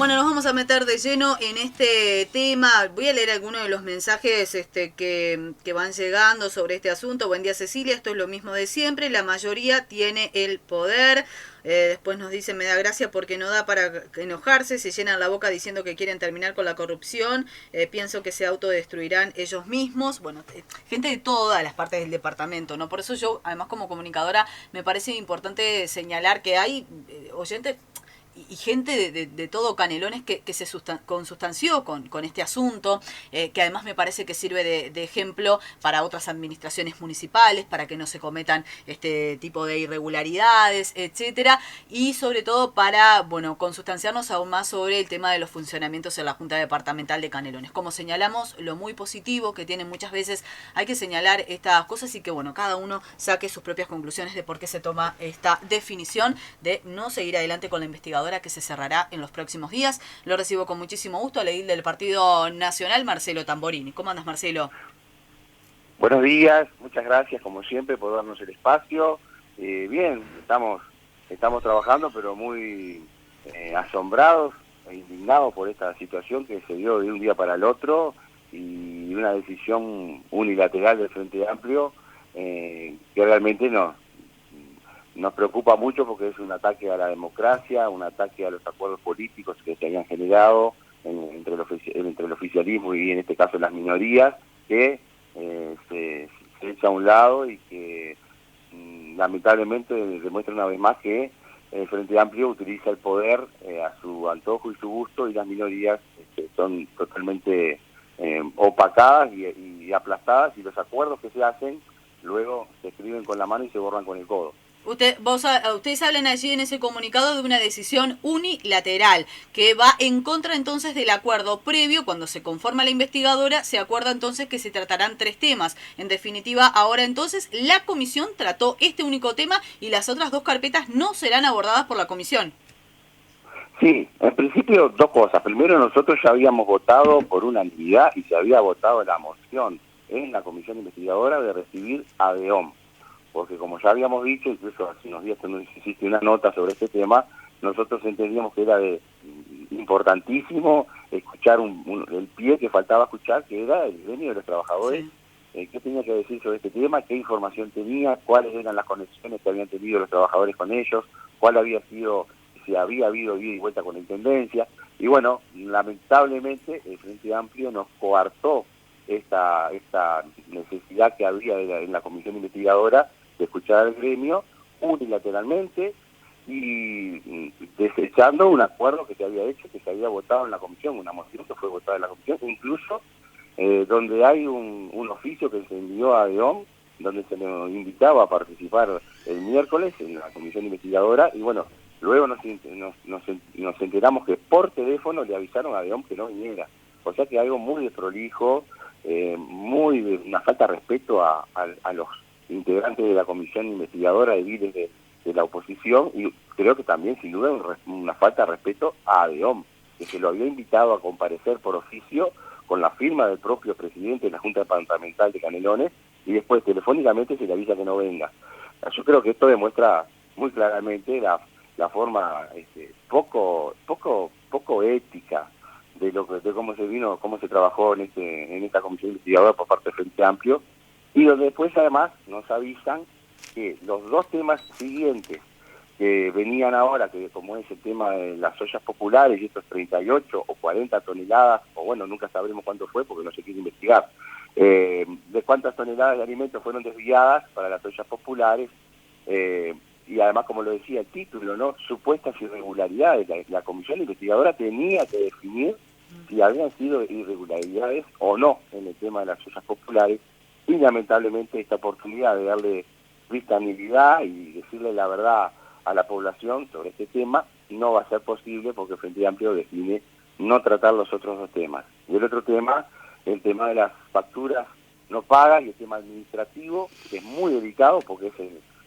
Bueno, nos vamos a meter de lleno en este tema. Voy a leer algunos de los mensajes que van llegando sobre este asunto. Buen día, Cecilia. Esto es lo mismo de siempre. La mayoría tiene el poder. Después nos dice, me da gracia porque no da para enojarse. Se llenan la boca diciendo que quieren terminar con la corrupción. Pienso que se autodestruirán ellos mismos. Bueno, gente de todas las partes del departamento, ¿no? Por eso yo, además como comunicadora, me parece importante señalar que hay oyentes y gente de todo Canelones que se consustanció con este asunto, que además me parece que sirve de ejemplo para otras administraciones municipales, para que no se cometan este tipo de irregularidades, etcétera, y sobre todo para, bueno, consustanciarnos aún más sobre el tema de los funcionamientos en la Junta Departamental de Canelones. Como señalamos, lo muy positivo que tienen muchas veces, hay que señalar estas cosas y que, bueno, cada uno saque sus propias conclusiones de por qué se toma esta definición de no seguir adelante con la investigación que se cerrará en los próximos días. Lo recibo con muchísimo gusto al edil del Partido Nacional, Marcelo Tamborini. ¿Cómo andas, Marcelo? Buenos días, muchas gracias como siempre por darnos el espacio. Bien, estamos trabajando, pero muy asombrados e indignados por esta situación que se dio de un día para el otro y una decisión unilateral del Frente Amplio que realmente nos preocupa mucho porque es un ataque a la democracia, un ataque a los acuerdos políticos que se habían generado entre el oficialismo y en este caso las minorías, que se echa a un lado y que lamentablemente demuestra una vez más que el Frente Amplio utiliza el poder a su antojo y su gusto, y las minorías son totalmente opacadas y aplastadas, y los acuerdos que se hacen luego se escriben con la mano y se borran con el codo. Ustedes hablan allí en ese comunicado de una decisión unilateral que va en contra entonces del acuerdo previo. Cuando se conforma la investigadora, se acuerda entonces que se tratarán 3 temas. En definitiva, ahora entonces la comisión trató este único tema y las otras 2 carpetas no serán abordadas por la comisión. Sí, en principio 2 cosas. Primero, nosotros ya habíamos votado por unanimidad y se había votado la moción en la comisión investigadora de recibir a DEOM. Porque como ya habíamos dicho, incluso hace unos días nos hiciste una nota sobre este tema, nosotros entendíamos que era importantísimo escuchar el pie que faltaba escuchar, que era el gremio de los trabajadores, sí. Qué tenía que decir sobre este tema, qué información tenía, cuáles eran las conexiones que habían tenido los trabajadores con ellos, cuál había sido, si había habido ida y vuelta con la Intendencia. Y bueno, lamentablemente el Frente Amplio nos coartó esta necesidad que había en la comisión investigadora de escuchar al gremio unilateralmente y desechando un acuerdo que se había hecho, que se había votado en la comisión, una moción que fue votada en la comisión, incluso donde hay un oficio que se envió a DEOM, donde se nos invitaba a participar el miércoles en la comisión investigadora, y bueno, luego nos enteramos que por teléfono le avisaron a DEOM que no viniera. O sea que algo muy desprolijo, una falta de respeto a los integrantes de la comisión investigadora de líderes de la oposición, y creo que también sin duda una falta de respeto a ADEOM, que se lo había invitado a comparecer por oficio con la firma del propio presidente de la Junta Departamental de Canelones, y después telefónicamente se le avisa que no venga. Yo creo que esto demuestra muy claramente la forma poco ética de cómo se trabajó en esta comisión investigadora por parte del Frente Amplio, y donde después además nos avisan que los 2 temas siguientes que venían ahora, que como es el tema de las ollas populares y estos 38 o 40 toneladas, o bueno, nunca sabremos cuánto fue porque no se quiere investigar, de cuántas toneladas de alimentos fueron desviadas para las ollas populares, y además, como lo decía el título, ¿no?, supuestas irregularidades. La comisión investigadora tenía que definir si habían sido irregularidades o no en el tema de las ollas populares, y lamentablemente esta oportunidad de darle visibilidad y decirle la verdad a la población sobre este tema no va a ser posible, porque el Frente Amplio decide no tratar los otros 2 temas. Y el otro tema, el tema de las facturas no pagas, y el tema administrativo, que es muy delicado porque es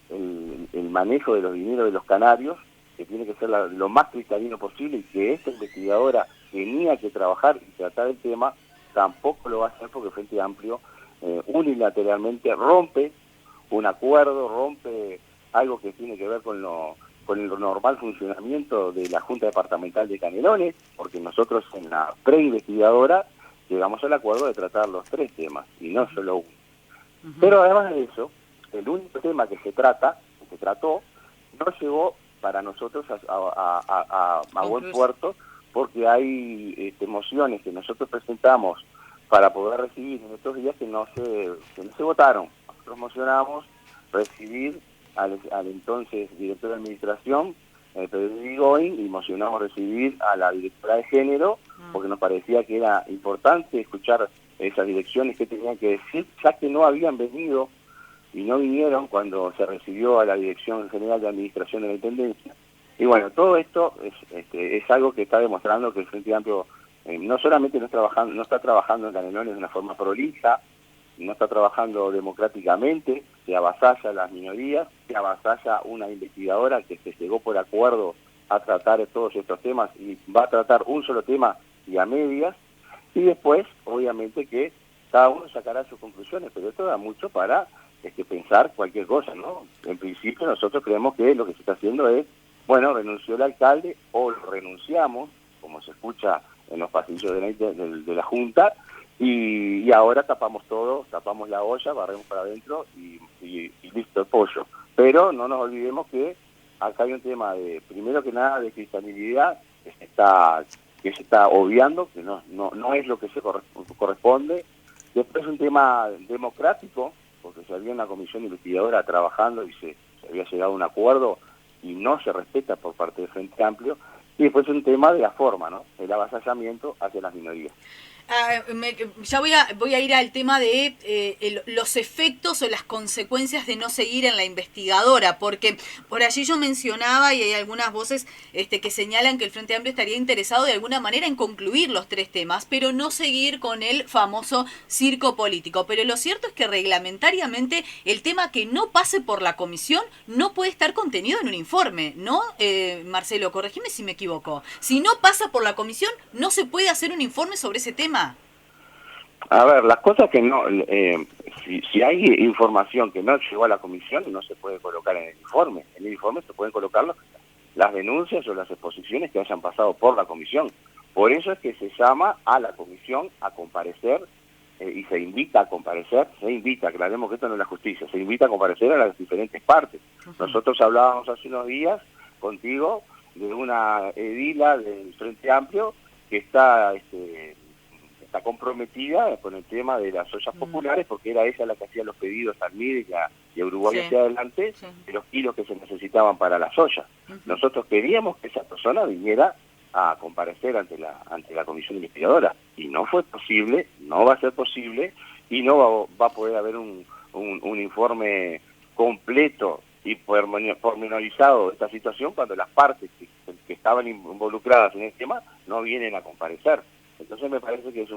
el manejo de los dineros de los canarios, que tiene que ser lo más cristalino posible, y que esta investigadora tenía que trabajar y tratar el tema, tampoco lo va a hacer porque el Frente Amplio unilateralmente rompe un acuerdo, rompe algo que tiene que ver con con el normal funcionamiento de la Junta Departamental de Canelones, porque nosotros en la preinvestigadora llegamos al acuerdo de tratar los 3 temas y no solo uno. Pero además de eso, el único tema que se trató, no llegó para nosotros a buen puerto, porque hay mociones que nosotros presentamos para poder recibir en estos días que no se votaron. Nosotros mocionamos recibir al entonces director de administración, Pedro Irigoyen, y mocionamos recibir a la directora de género, porque nos parecía que era importante escuchar esas direcciones que tenían que decir, ya que no habían venido y no vinieron cuando se recibió a la Dirección General de Administración de la Intendencia. Y bueno, todo esto es algo que está demostrando que el Frente Amplio no solamente no está trabajando en Canelones de una forma prolija, no está trabajando democráticamente, que avasalla a las minorías, que avasalla una investigadora que se llegó por acuerdo a tratar todos estos temas y va a tratar un solo tema y a medias, y después, obviamente, que cada uno sacará sus conclusiones, pero esto da mucho para pensar cualquier cosa, ¿no? En principio nosotros creemos que lo que se está haciendo es, bueno, renunció el alcalde o renunciamos, como se escucha en los pasillos de la Junta, y ahora tapamos todo, tapamos la olla, barremos para adentro y listo, el pollo. Pero no nos olvidemos que acá hay un tema de, primero que nada, de cristalicidad que se está obviando, que no es lo que se corresponde. Después un tema democrático, porque se había una comisión investigadora trabajando y se había llegado a un acuerdo y no se respeta por parte del Frente Amplio. Y después un tema de la forma, ¿no? El avasallamiento hacia las minorías. Ya voy a ir al tema de los efectos o las consecuencias de no seguir en la investigadora, porque por allí yo mencionaba y hay algunas voces que señalan que el Frente Amplio estaría interesado de alguna manera en concluir los 3 temas, pero no seguir con el famoso circo político. Pero lo cierto es que reglamentariamente el tema que no pase por la comisión no puede estar contenido en un informe, ¿no? Marcelo, corregime si me equivoco. Si no pasa por la comisión, no se puede hacer un informe sobre ese tema. A ver, las cosas que no, si hay información que no llegó a la comisión, no se puede colocar en el informe. En el informe se pueden colocar las denuncias o las exposiciones que hayan pasado por la comisión. Por eso es que se llama a la comisión a comparecer y se invita a comparecer, aclaremos que esto no es la justicia, se invita a comparecer a las diferentes partes. Nosotros hablábamos hace unos días contigo de una edila del Frente Amplio que está comprometida con el tema de las ollas populares, porque era ella la que hacía los pedidos al MIDE y a Uruguay hacia adelante, de los kilos que se necesitaban para las ollas. Nosotros queríamos que esa persona viniera a comparecer ante la comisión investigadora, y no fue posible, no va a ser posible, y no va a poder haber un informe completo y pormenorizado de esta situación cuando las partes que estaban involucradas en el tema no vienen a comparecer. Entonces me parece que es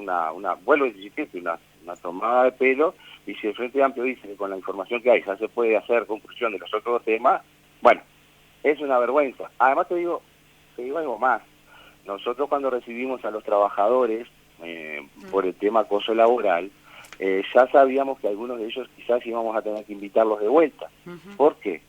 vuelvo a insistir, una tomada de pelo, y si el Frente Amplio dice que con la información que hay ya se puede hacer conclusión de los otros temas, bueno, es una vergüenza. Además te digo algo más. Nosotros cuando recibimos a los trabajadores por el tema acoso laboral, ya sabíamos que algunos de ellos quizás íbamos a tener que invitarlos de vuelta. ¿Por qué?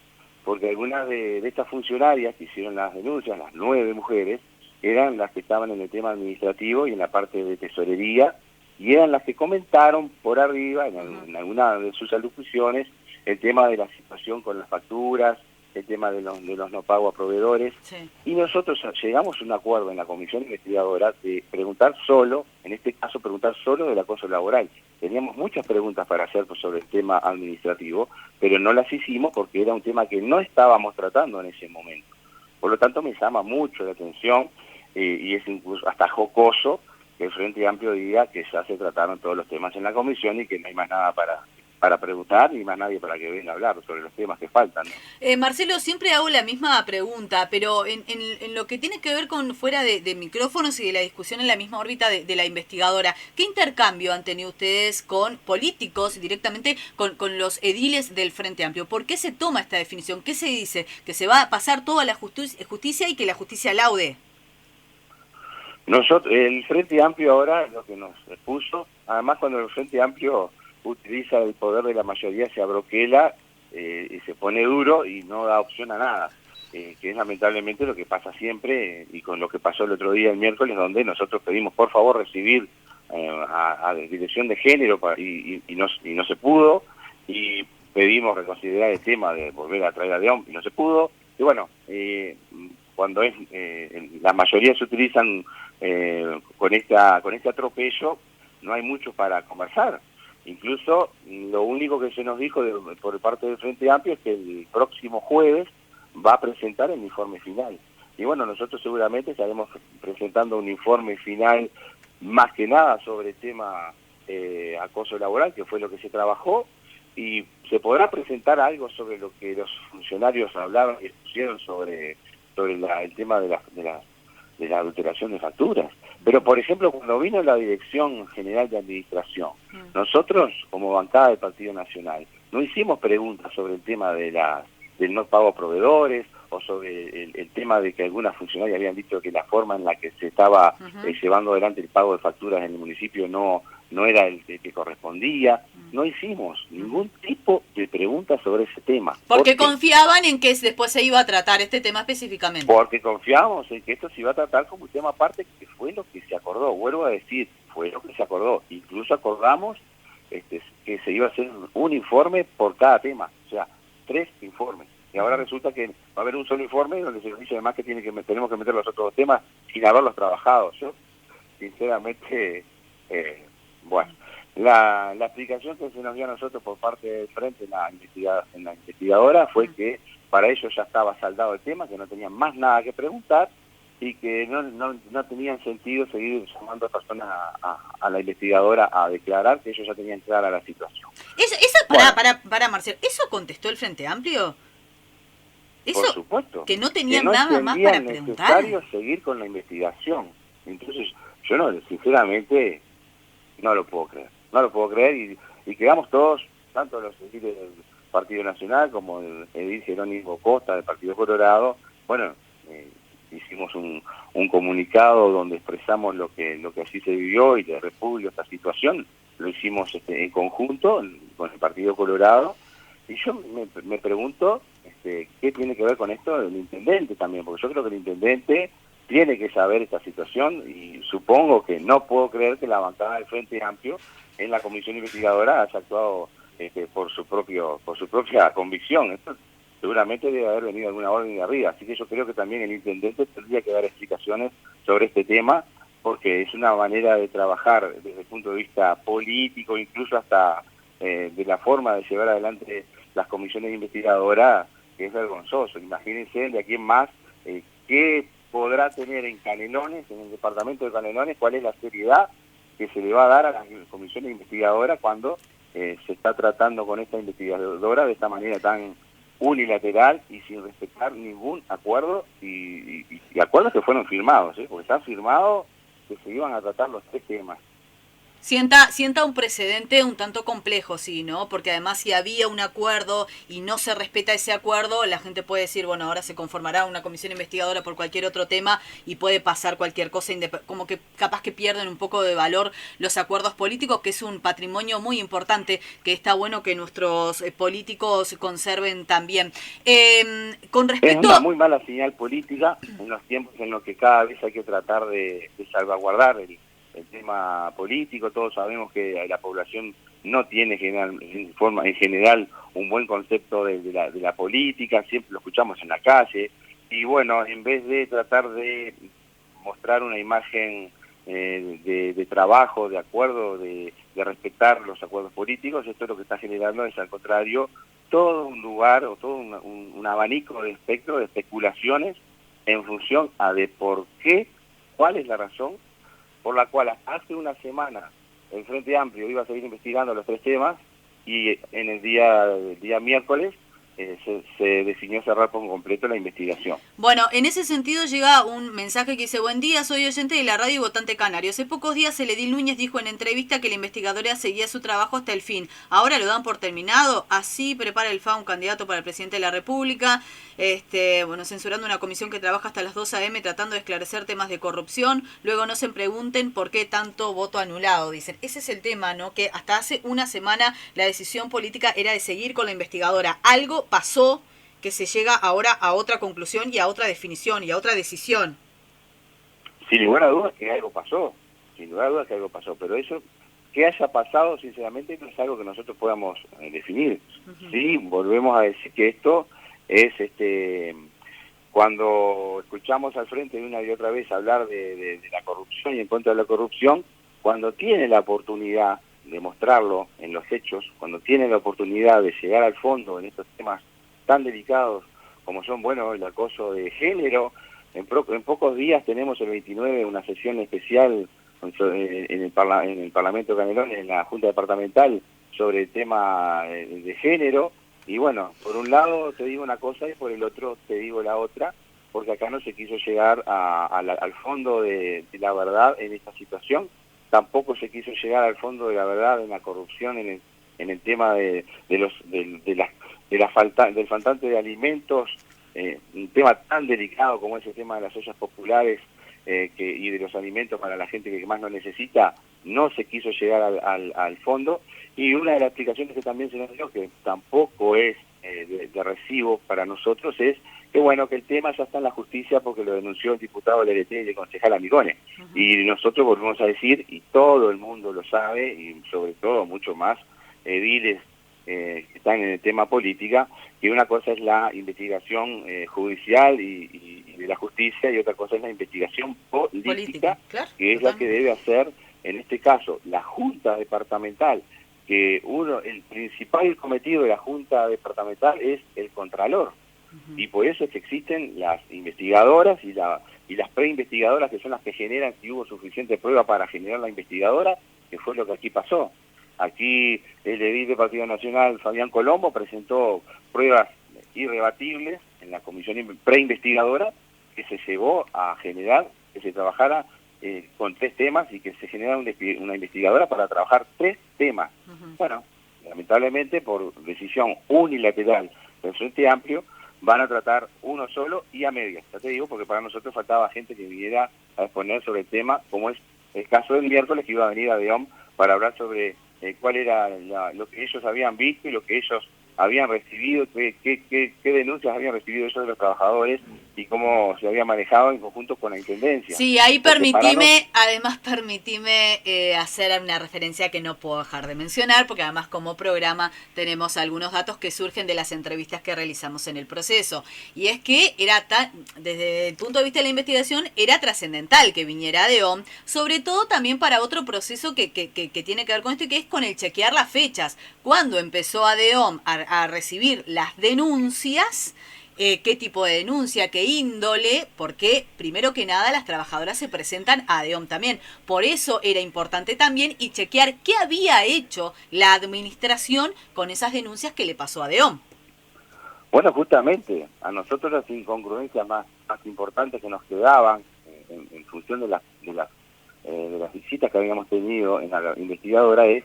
Porque algunas de estas funcionarias que hicieron las denuncias, las 9 mujeres, eran las que estaban en el tema administrativo y en la parte de tesorería, y eran las que comentaron por arriba, en alguna de sus alocuciones, el tema de la situación con las facturas, el tema de los no pagos a proveedores, y nosotros llegamos a un acuerdo en la comisión investigadora de preguntar solo del acoso laboral. Teníamos muchas preguntas para hacer sobre el tema administrativo, pero no las hicimos porque era un tema que no estábamos tratando en ese momento. Por lo tanto, me llama mucho la atención y es incluso hasta jocoso que el Frente Amplio diga que ya se trataron todos los temas en la comisión y que no hay más nada para preguntar ni más nadie para que venga a hablar sobre los temas que faltan, ¿no? Marcelo, siempre hago la misma pregunta, pero en lo que tiene que ver con fuera de micrófonos y de la discusión en la misma órbita de la investigadora, ¿qué intercambio han tenido ustedes con políticos, directamente con los ediles del Frente Amplio? ¿Por qué se toma esta definición? ¿Qué se dice? ¿Que se va a pasar toda la justicia y que la justicia laude? El Frente Amplio ahora lo que nos expuso, además cuando el Frente Amplio utiliza el poder de la mayoría, se abroquela y se pone duro y no da opción a nada. que es lamentablemente lo que pasa siempre y con lo que pasó el otro día, el miércoles, donde nosotros pedimos por favor recibir a Dirección de Género y no se pudo, y pedimos reconsiderar el tema de volver a traer a León y no se pudo, y bueno, cuando la mayoría se utilizan con este atropello, no hay mucho para conversar. Incluso lo único que se nos dijo por parte del Frente Amplio es que el próximo jueves va a presentar el informe final. Y bueno, nosotros seguramente estaremos presentando un informe final más que nada sobre el tema acoso laboral, que fue lo que se trabajó, y se podrá presentar algo sobre lo que los funcionarios hablaron y expusieron sobre el tema de la adulteración de facturas. Pero, por ejemplo, cuando vino la Dirección General de Administración, nosotros, como bancada del Partido Nacional, no hicimos preguntas sobre el tema del no pago a proveedores, o sobre el tema de que algunas funcionarias habían dicho que la forma en la que se estaba llevando adelante el pago de facturas en el municipio no era el que correspondía. No hicimos ningún tipo de pregunta sobre ese tema. Porque confiaban en que después se iba a tratar este tema específicamente. Porque confiábamos en que esto se iba a tratar como un tema aparte, que fue lo que se acordó. Vuelvo a decir, fue lo que se acordó. Incluso acordamos que se iba a hacer un informe por cada tema, o sea, 3 informes. Y ahora resulta que va a haber un solo informe donde se nos dice además que tenemos que meter los otros 2 temas sin haberlos trabajado. Yo, sinceramente, bueno, la explicación que se nos dio a nosotros por parte del Frente en la investigadora fue que para ellos ya estaba saldado el tema, que no tenían más nada que preguntar y que no tenían sentido seguir llamando a personas a la investigadora a declarar, que ellos ya tenían clara la situación. Para Marcelo, ¿eso contestó el Frente Amplio? Por supuesto. Que no tenían nada más para preguntar. Es necesario seguir con la investigación. Entonces, yo sinceramente, no lo puedo creer. No lo puedo creer y quedamos todos, tanto los ediles del Partido Nacional como el edil Jerónimo Costa del Partido Colorado, bueno, hicimos un comunicado donde expresamos lo que así se vivió y de repudio a esta situación. Lo hicimos en conjunto con el Partido Colorado. Y yo me pregunto qué tiene que ver con esto el intendente también, porque yo creo que el intendente tiene que saber esta situación y supongo que no puedo creer que la bancada del Frente Amplio en la comisión investigadora haya actuado por su propia convicción. Esto seguramente debe haber venido alguna orden de arriba, así que yo creo que también el intendente tendría que dar explicaciones sobre este tema, porque es una manera de trabajar desde el punto de vista político, incluso hasta de la forma de llevar adelante las comisiones investigadoras, que es vergonzoso. Imagínense de aquí en más qué podrá tener en Canelones, en el departamento de Canelones, cuál es la seriedad que se le va a dar a las comisiones investigadoras cuando se está tratando con esta investigadora de esta manera tan unilateral y sin respetar ningún acuerdo y acuerdos que fueron firmados, porque están firmados que se iban a tratar los 3 temas. Sienta un precedente un tanto complejo, sí, ¿no? Porque además si había un acuerdo y no se respeta ese acuerdo, la gente puede decir, bueno, ahora se conformará una comisión investigadora por cualquier otro tema y puede pasar cualquier cosa, como que capaz que pierden un poco de valor los acuerdos políticos, que es un patrimonio muy importante que está bueno que nuestros políticos conserven también. Con respecto... Es una muy mala señal política en los tiempos en los que cada vez hay que tratar de salvaguardar el tema político. Todos sabemos que la población no tiene en general un buen concepto de la política, siempre lo escuchamos en la calle, y bueno, en vez de tratar de mostrar una imagen de trabajo, de acuerdo, de respetar los acuerdos políticos, esto lo que está generando es al contrario todo un lugar o todo un abanico de espectro de especulaciones en función a de por qué, cuál es la razón por la cual hace una semana el Frente Amplio iba a seguir investigando los 3 temas y en el día miércoles se definió cerrar por completo la investigación. Bueno, en ese sentido llega un mensaje que dice: buen día, soy oyente de la radio y votante canario. Hace pocos días el edil Núñez dijo en entrevista que la investigadora seguía su trabajo hasta el fin. Ahora lo dan por terminado. Así prepara el FA un candidato para el presidente de la República. Bueno, censurando una comisión que trabaja hasta las 2 a.m. tratando de esclarecer temas de corrupción. Luego no se pregunten por qué tanto voto anulado, dicen. Ese es el tema, ¿no? Que hasta hace una semana la decisión política era de seguir con la investigadora. Algo pasó que se llega ahora a otra conclusión y a otra definición y a otra decisión. Sin lugar a dudas que algo pasó, pero eso, que haya pasado, sinceramente, no es algo que nosotros podamos definir. Sí, volvemos a decir que esto es, cuando escuchamos al frente una y otra vez hablar de la corrupción y en contra de la corrupción, cuando tiene la oportunidad de mostrarlo en los hechos, cuando tiene la oportunidad de llegar al fondo en estos temas tan delicados como son, bueno, el acoso de género. En pocos días tenemos el 29 una sesión especial en el Parlamento Canelones, en la Junta Departamental, sobre el tema de género. Y bueno, por un lado te digo una cosa y por el otro te digo la otra, porque acá no se quiso llegar al fondo de la verdad en esta situación. Tampoco se quiso llegar al fondo de la verdad en la corrupción, en el tema del faltante de alimentos, un tema tan delicado como es el tema de las ollas populares y de los alimentos para la gente que más lo necesita. No se quiso llegar al fondo, y una de las explicaciones que también se nos dio, que tampoco es de recibo para nosotros, es que bueno, que el tema ya está en la justicia porque lo denunció el diputado del LT y el concejal Amigone. Y nosotros volvemos a decir, y todo el mundo lo sabe, y sobre todo mucho más ediles que están en el tema política, que una cosa es la investigación judicial y de la justicia, y otra cosa es la investigación política, claro, que es la que debe hacer, en este caso, la Junta Departamental, que el principal cometido de la Junta Departamental es el Contralor. Y por eso es que existen las investigadoras y las preinvestigadoras, que son las que generan si hubo suficiente prueba para generar la investigadora, que fue lo que aquí pasó. Aquí el edil del Partido Nacional, Fabián Colombo, presentó pruebas irrebatibles en la comisión preinvestigadora, que se llevó a generar que se trabajara con 3 temas y que se generara una investigadora para trabajar 3 temas. Bueno, lamentablemente por decisión unilateral del Frente Amplio, van a tratar uno solo y a medias. Ya te digo, porque para nosotros faltaba gente que viniera a exponer sobre el tema, como es el caso del miércoles, que iba a venir a DEOM para hablar sobre cuál era lo que ellos habían visto y lo que ellos habían recibido, qué denuncias habían recibido ellos de los trabajadores y cómo se había manejado en conjunto con la Intendencia. Sí, ahí permitime hacer una referencia que no puedo dejar de mencionar, porque además como programa tenemos algunos datos que surgen de las entrevistas que realizamos en el proceso. Y es que desde el punto de vista de la investigación, era trascendental que viniera DEOM, sobre todo también para otro proceso que tiene que ver con esto, y que es con el chequear las fechas. Cuando empezó a DEOM a recibir las denuncias, qué tipo de denuncia, qué índole, porque primero que nada las trabajadoras se presentan a DEOM también. Por eso era importante también y chequear qué había hecho la administración con esas denuncias que le pasó a DEOM. Bueno, justamente a nosotros las incongruencias más importantes que nos quedaban en función de las visitas que habíamos tenido en la investigadora es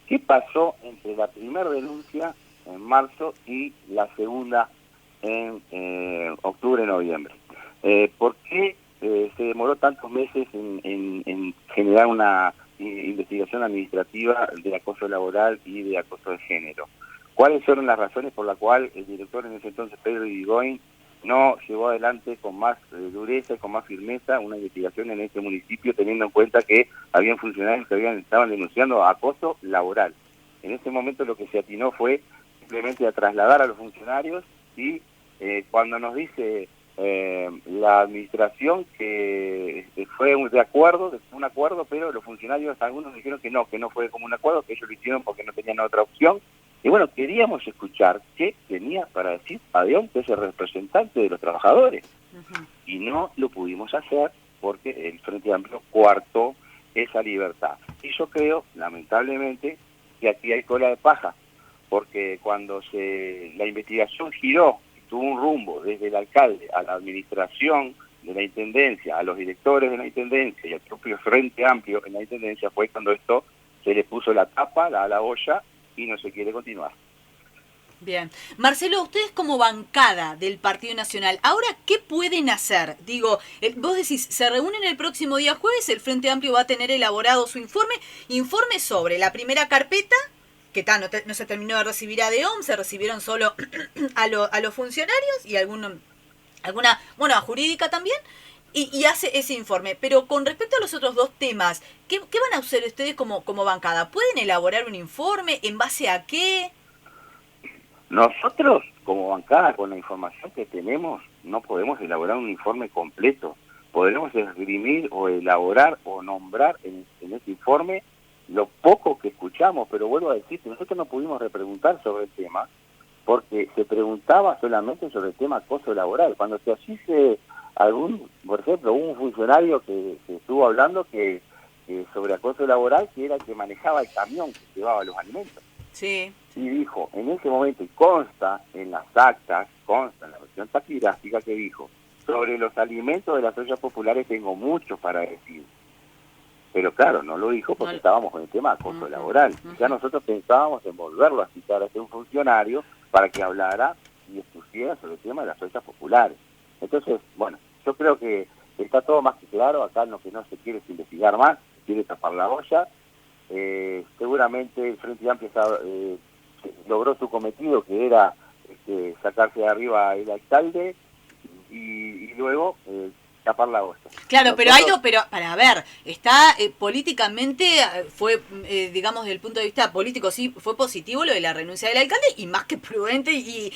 qué pasó entre la primera denuncia en marzo y la segunda en octubre-noviembre. ¿Por qué se demoró tantos meses en generar una investigación administrativa de acoso laboral y de acoso de género? ¿Cuáles fueron las razones por las cuales el director en ese entonces, Pedro Irigoyen, no llevó adelante con más dureza y con más firmeza una investigación en este municipio, teniendo en cuenta que habían funcionarios que estaban denunciando acoso laboral? En ese momento lo que se atinó fue simplemente a trasladar a los funcionarios, y cuando nos dice la administración que fue un acuerdo, pero los funcionarios, algunos dijeron que no fue como un acuerdo, que ellos lo hicieron porque no tenían otra opción. Y bueno, queríamos escuchar qué tenía para decir DEOM, que es el representante de los trabajadores. Y no lo pudimos hacer porque el Frente Amplio coartó esa libertad. Y yo creo, lamentablemente, que aquí hay cola de paja, porque cuando la investigación giró, tuvo un rumbo desde el alcalde a la administración de la Intendencia, a los directores de la Intendencia y al propio Frente Amplio en la Intendencia, fue cuando esto se le puso la tapa a la olla y no se quiere continuar. Bien. Marcelo, ustedes como bancada del Partido Nacional, ¿ahora qué pueden hacer? Digo, vos decís, se reúnen el próximo día jueves, el Frente Amplio va a tener elaborado su informe sobre la primera carpeta, no se terminó de recibir a DEOM, se recibieron solo a los funcionarios y alguna, bueno, a jurídica también, y hace ese informe. Pero con respecto a los otros dos temas, ¿qué van a hacer ustedes como bancada? ¿Pueden elaborar un informe? ¿En base a qué? Nosotros, como bancada, con la información que tenemos, no podemos elaborar un informe completo. Podremos esgrimir o elaborar o nombrar en este informe lo poco que escuchamos, pero vuelvo a decir que nosotros no pudimos repreguntar sobre el tema, porque se preguntaba solamente sobre el tema acoso laboral. Cuando se asiste por ejemplo, hubo un funcionario que estuvo hablando que sobre acoso laboral, que era el que manejaba el camión que llevaba los alimentos. Sí. Y dijo, en ese momento, y consta en las actas, consta en la versión taquigráfica que dijo, sobre los alimentos de las ollas populares tengo mucho para decir. Pero claro, no lo dijo porque estábamos con el tema de acoso laboral. Ya nosotros pensábamos en volverlo a citar a un funcionario para que hablara y expusiera sobre el tema de las ollas populares. Entonces, bueno, yo creo que está todo más que claro. Acá lo que no se quiere es investigar más, se quiere tapar la olla. Seguramente el Frente Amplio logró su cometido, que era sacarse de arriba el alcalde y luego tapar la olla. Claro, pero para ver, está políticamente, fue, digamos, desde el punto de vista político, sí, fue positivo lo de la renuncia del alcalde y más que prudente y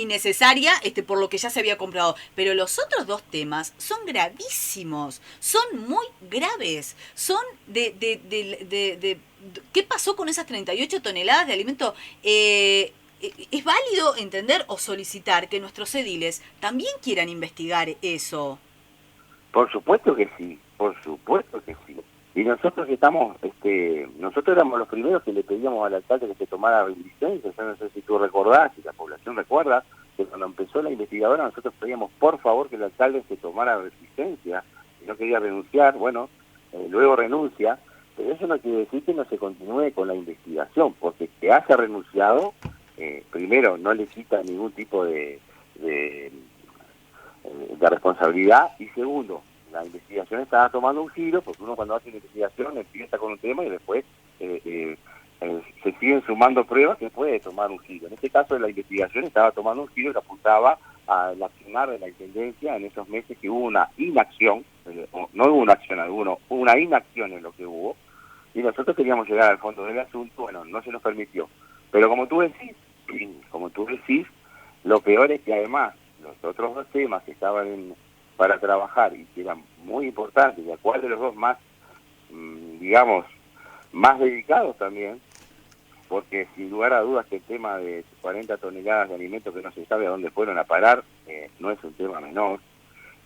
necesaria, por lo que ya se había comprado. Pero los otros dos temas son gravísimos, son muy graves, son ¿qué pasó con esas 38 toneladas de alimento? ¿Es válido entender o solicitar que nuestros ediles también quieran investigar eso? Por supuesto que sí, por supuesto que sí. Y nosotros nosotros éramos los primeros que le pedíamos al alcalde que se tomara licencia. Yo no sé si tú recordás, si la población recuerda, que cuando empezó la investigadora nosotros pedíamos por favor que el alcalde se tomara licencia, y no quería renunciar. Bueno, luego renuncia, pero eso no quiere decir que no se continúe con la investigación, porque que haya renunciado, primero no le quita ningún tipo de responsabilidad, y segundo, la investigación estaba tomando un giro, porque uno cuando hace una investigación empieza con un tema y después se siguen sumando pruebas que puede tomar un giro. En este caso la investigación estaba tomando un giro que apuntaba al accionar de la Intendencia en esos meses que hubo una inacción, no hubo una acción, hubo una inacción en lo que hubo, y nosotros queríamos llegar al fondo del asunto. Bueno, no se nos permitió. Pero como tú decís, lo peor es que además los otros dos temas que estaban para trabajar y que eran muy importantes, y a cuál de los dos más, digamos, más dedicados también, porque sin lugar a dudas que el tema de 40 toneladas de alimentos que no se sabe a dónde fueron a parar no es un tema menor.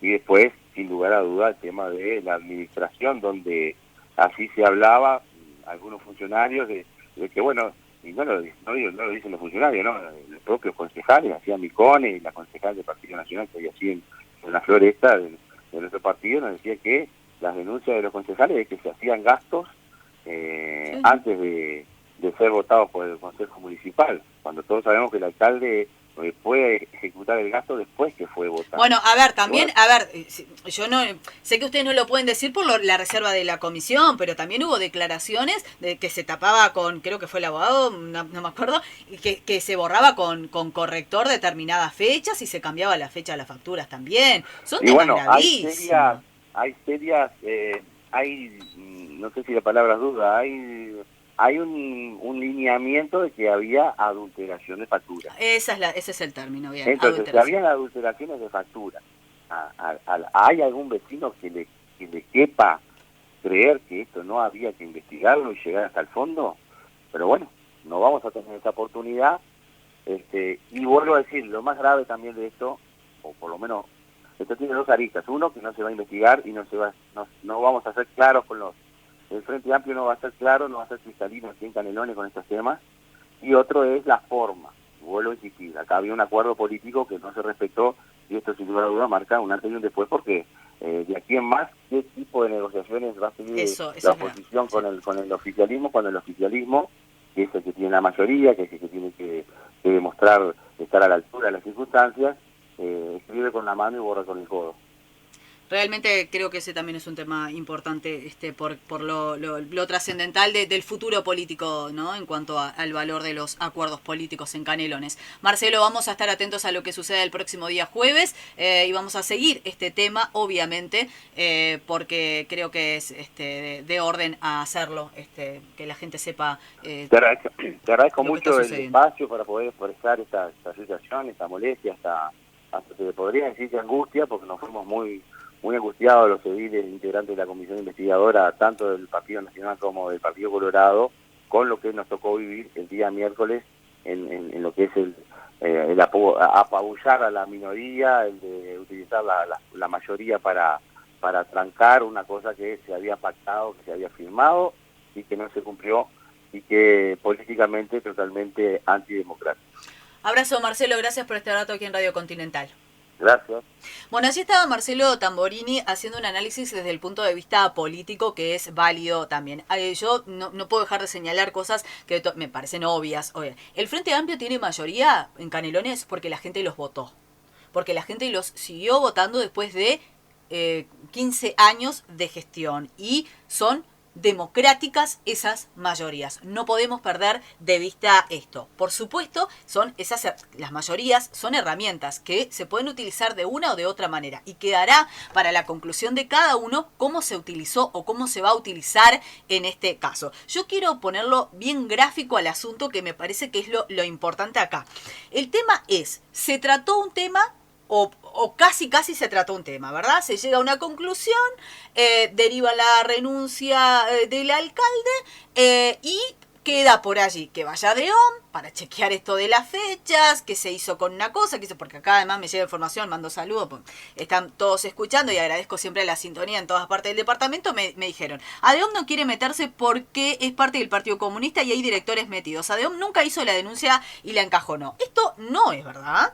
Y después, sin lugar a dudas, el tema de la administración, donde así se hablaba, algunos funcionarios, de que, bueno, y no lo dicen los funcionarios, ¿no? Los propios concejales, hacían Micone, y la concejal del Partido Nacional que había así en la floresta de nuestro partido, nos decía que las denuncias de los concejales es que se hacían gastos antes de ser votados por el Consejo Municipal, cuando todos sabemos que el alcalde puede ejecutar el gasto después que fue votado. Bueno, a ver, también, yo no sé que ustedes no lo pueden decir por la reserva de la comisión, pero también hubo declaraciones de que se tapaba con, creo que fue el abogado, no me acuerdo, que se borraba con corrector determinadas fechas y se cambiaba la fecha de las facturas también. Son temas gravísimos. Hay, no sé si la palabra es duda, hay un lineamiento de que había adulteración de factura. Ese es el término, bien. Entonces, si habían adulteraciones de factura, ¿hay algún vecino que le quepa creer que esto no había que investigarlo y llegar hasta el fondo? Pero bueno, no vamos a tener esa oportunidad. Y vuelvo a decir, lo más grave también de esto, o por lo menos, esto tiene dos aristas. Uno, que no se va a investigar y no vamos a ser claros con el Frente Amplio no va a ser claro, no va a ser cristalino aquí en Canelones con estos temas. Y otro es la forma. Vuelvo a insistir, acá había un acuerdo político que no se respetó, y esto sin lugar a duda marca un antes y un después, porque de aquí en más, ¿qué tipo de negociaciones va a seguir la oposición con el oficialismo, cuando el oficialismo, que es el que tiene la mayoría, que es el que tiene que demostrar estar a la altura de las circunstancias, escribe con la mano y borra con el codo? Realmente creo que ese también es un tema importante por lo trascendental del futuro político, ¿no? En cuanto al valor de los acuerdos políticos en Canelones. Marcelo, vamos a estar atentos a lo que suceda el próximo día jueves y vamos a seguir este tema, obviamente, porque creo que es de orden a hacerlo, que la gente sepa. Te agradezco mucho el espacio para poder expresar esta situación, esta molestia, hasta te podría decir que angustia, porque nos fuimos muy angustiados los civiles integrantes de la comisión investigadora, tanto del Partido Nacional como del Partido Colorado, con lo que nos tocó vivir el día miércoles en lo que es el apabullar a la minoría, el de utilizar la mayoría para trancar una cosa que se había pactado, que se había firmado y que no se cumplió, y que políticamente totalmente antidemocrático. Abrazo, Marcelo, gracias por este rato aquí en Radio Continental. Gracias. Bueno, allí estaba Marcelo Tamborini haciendo un análisis desde el punto de vista político que es válido también. Yo no puedo dejar de señalar cosas que me parecen obvias. El Frente Amplio tiene mayoría en Canelones porque la gente los votó. Porque la gente los siguió votando después de 15 años de gestión. Y son democráticas esas mayorías. No podemos perder de vista esto. Por supuesto, las mayorías son herramientas que se pueden utilizar de una o de otra manera y quedará para la conclusión de cada uno cómo se utilizó o cómo se va a utilizar en este caso. Yo quiero ponerlo bien gráfico al asunto, que me parece que es lo importante acá. El tema es, se trató un tema o casi se trató un tema, ¿verdad? Se llega a una conclusión, deriva la renuncia del alcalde y queda por allí que vaya Adeón para chequear esto de las fechas, que se hizo con una cosa, porque acá además me llega información, mando saludos, pues, están todos escuchando y agradezco siempre la sintonía en todas partes del departamento. Me dijeron, Adeón no quiere meterse porque es parte del Partido Comunista y hay directores metidos. Adeón nunca hizo la denuncia y la encajonó. Esto no es verdad.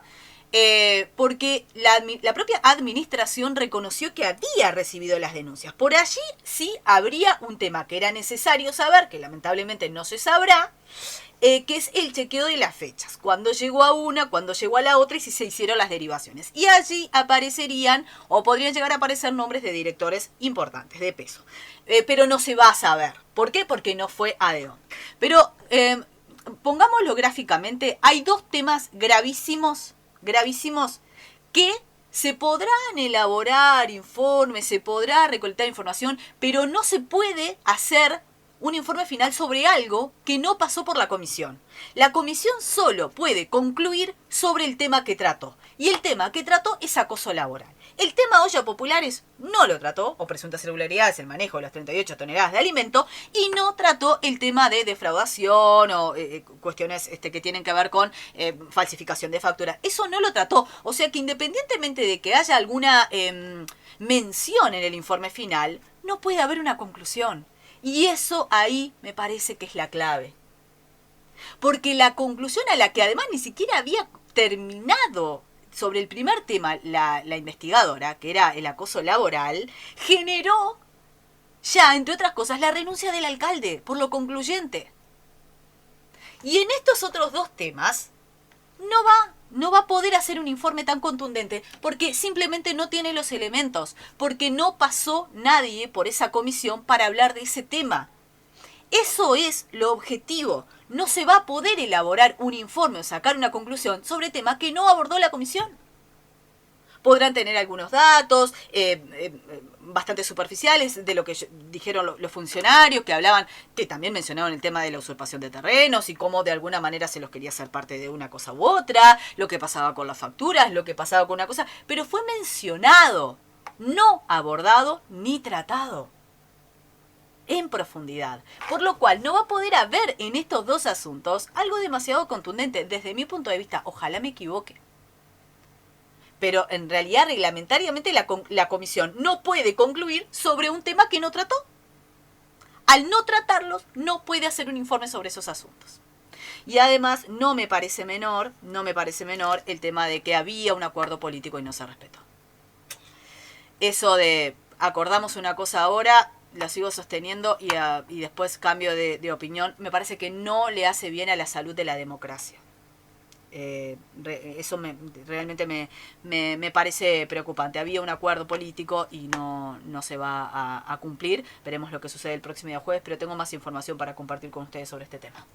Porque la propia administración reconoció que había recibido las denuncias. Por allí sí habría un tema que era necesario saber, que lamentablemente no se sabrá, que es el chequeo de las fechas. Cuándo llegó a una, cuándo llegó a la otra y si se hicieron las derivaciones. Y allí aparecerían o podrían llegar a aparecer nombres de directores importantes, de peso. Pero no se va a saber. ¿Por qué? Porque no fue Adeón. Pero pongámoslo gráficamente, hay dos temas gravísimos que se podrán elaborar informes, se podrá recolectar información, pero no se puede hacer un informe final sobre algo que no pasó por la comisión. La comisión solo puede concluir sobre el tema que trató. Y el tema que trató es acoso laboral. El tema olla populares no lo trató, o presuntas irregularidades, el manejo de las 38 toneladas de alimento, y no trató el tema de defraudación o cuestiones que tienen que ver con falsificación de factura. Eso no lo trató. O sea que independientemente de que haya alguna mención en el informe final, no puede haber una conclusión. Y eso ahí me parece que es la clave. Porque la conclusión a la que además ni siquiera había terminado sobre el primer tema la investigadora, que era el acoso laboral, generó ya, entre otras cosas, la renuncia del alcalde, por lo concluyente. Y en estos otros dos temas no va a poder hacer un informe tan contundente, porque simplemente no tiene los elementos, porque no pasó nadie por esa comisión para hablar de ese tema. Eso es lo objetivo. No se va a poder elaborar un informe o sacar una conclusión sobre temas que no abordó la comisión. Podrán tener algunos datos bastante superficiales de lo que dijeron los funcionarios, que hablaban, que también mencionaron el tema de la usurpación de terrenos y cómo de alguna manera se los quería hacer parte de una cosa u otra, lo que pasaba con las facturas, lo que pasaba con una cosa, pero fue mencionado, no abordado ni tratado en profundidad, por lo cual no va a poder haber en estos dos asuntos algo demasiado contundente desde mi punto de vista. Ojalá me equivoque, pero en realidad reglamentariamente la comisión no puede concluir sobre un tema que no trató. Al no tratarlos no puede hacer un informe sobre esos asuntos. Y además no me parece menor el tema de que había un acuerdo político y no se respetó. Eso de acordamos una cosa ahora, lo sigo sosteniendo y después cambio de opinión, me parece que no le hace bien a la salud de la democracia. Eso realmente me parece preocupante. Había un acuerdo político y no se va a cumplir. Veremos lo que sucede el próximo día jueves, pero tengo más información para compartir con ustedes sobre este tema.